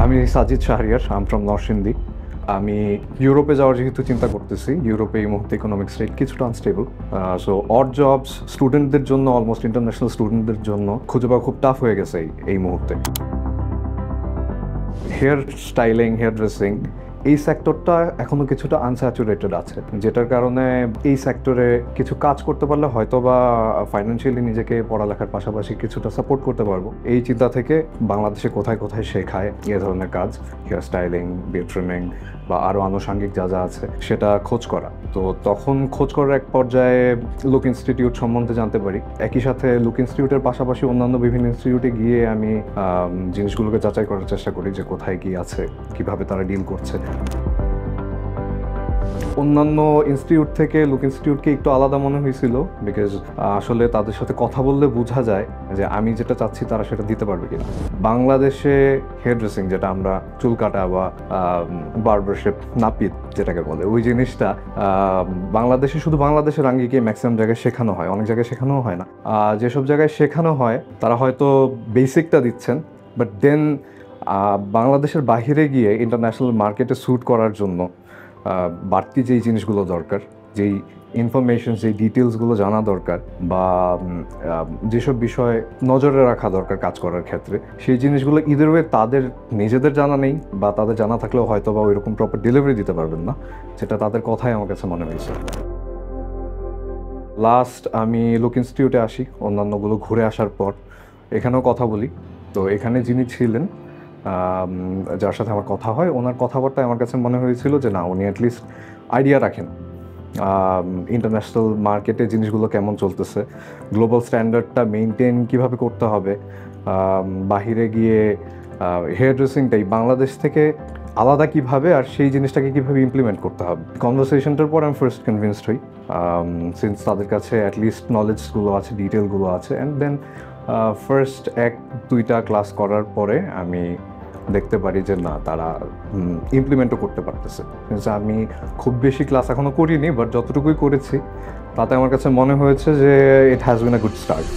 আমি সাজিদ শাহরিয়ার, আম ফ্রম নরসিংদী। আমি ইউরোপে যাওয়ার যেহেতু চিন্তা করতেছি, ইউরোপে এই মুহূর্তে ইকোনমিক রেট কিছুটা আনস্টেবল। সো অড জবস স্টুডেন্টদের জন্য, অলমোস্ট ইন্টারন্যাশনাল স্টুডেন্টদের জন্য খুঁজে পাওয়া খুব টাফ হয়ে গেছে এই মুহূর্তে। হেয়ার স্টাইলিং, হেয়ার ড্রেসিং, এই সেক্টরটা এখনও কিছুটা আনস্যাচুরেটেড আছে, যেটার কারণে এই সেক্টরে কিছু কাজ করতে পারলে হয়তো বা ফাইন্যান্সিয়ালি নিজেকে পড়ালেখার পাশাপাশি কিছুটা সাপোর্ট করতে পারবো। এই চিন্তা থেকে বাংলাদেশে কোথায় কোথায় শেখায় এ ধরনের কাজ, হেয়ার স্টাইলিং, বিয়ার্ড ট্রিমিং বা আরও আনুষঙ্গিক যা যা আছে সেটা খোঁজ করা। তো তখন খোঁজ করার এক পর্যায়ে লুক ইনস্টিটিউট সম্বন্ধে জানতে পারি। একই সাথে লুক ইনস্টিটিউটের পাশাপাশি অন্যান্য বিভিন্ন ইনস্টিটিউটে গিয়ে আমি জিনিসগুলোকে যাচাই করার চেষ্টা করি যে কোথায় কি আছে, কিভাবে তারা ডিল করছে। অন্যান্য ইনস্টিটিউট থেকে লুক ইনস্টিটিউটকে একটু আলাদা মনে হয়েছিল, বিকজ আসলে তাদের সাথে কথা বললে বোঝা যায় যে আমি যেটা চাচ্ছি তারা সেটা দিতে পারবে কিনা। বাংলাদেশে হেয়ার ড্রেসিং, যেটা আমরা চুল কাটা বা বার্বারশেপ, নাপিত যেটাকে বলে, ওই জিনিসটা বাংলাদেশে শুধু বাংলাদেশের আঙ্গিকে ম্যাক্সিমাম জায়গায় শেখানো হয়, অনেক জায়গায় শেখানোও হয় না। যেসব জায়গায় শেখানো হয় তারা হয়তো বেসিকটা দিচ্ছেন, বাট দেন বাংলাদেশের বাহিরে গিয়ে ইন্টারন্যাশনাল মার্কেটে স্যুট করার জন্য বাড়তি যেই জিনিসগুলো দরকার, যেই ইনফরমেশন, যেই ডিটেলসগুলো জানা দরকার, বা যেসব বিষয় নজরে রাখা দরকার কাজ করার ক্ষেত্রে, সেই জিনিসগুলো ইদার ওয়ে তাদের নিজেদের জানা নেই, বা তাদের জানা থাকলেও হয়তো বা ওইরকম প্রপার ডেলিভারি দিতে পারবেন না, যেটা তাদের কথাই আমার কাছে মনে হয়েছে। লাস্ট আমি লুক ইনস্টিটিউটে আসি অন্যান্যগুলো ঘুরে আসার পর, এখানেও কথা বলি। তো এখানে যিনি ছিলেন, যার সাথে আমার কথা হয়, ওনার কথাবার্তায় আমার কাছে মনে হয়েছিল যে না, উনি অ্যাটলিস্ট আইডিয়া রাখেন ইন্টারন্যাশনাল মার্কেটে জিনিসগুলো কেমন চলতেছে, গ্লোবাল স্ট্যান্ডার্ডটা মেনটেন কীভাবে করতে হবে, বাহিরে গিয়ে হেয়ার ড্রেসিংটাই বাংলাদেশ থেকে আলাদা কীভাবে, আর সেই জিনিসটাকে কীভাবে ইমপ্লিমেন্ট করতে হবে। কনভারসেশনটার পর আমি ফার্স্ট কনভিন্সড হই, সিন্স তাদের কাছে অ্যাটলিস্ট নলেজগুলো আছে, ডিটেলগুলো আছে। অ্যান্ড দেন ফার্স্ট 1-2টা ক্লাস করার পরে আমি দেখতে পারি যে না, তারা ইমপ্লিমেন্টও করতে পারতেছে। আমি খুব বেশি ক্লাস এখনও করিনি, বাট যতটুকুই করেছি তাতে আমার কাছে মনে হয়েছে যে it has been a good start.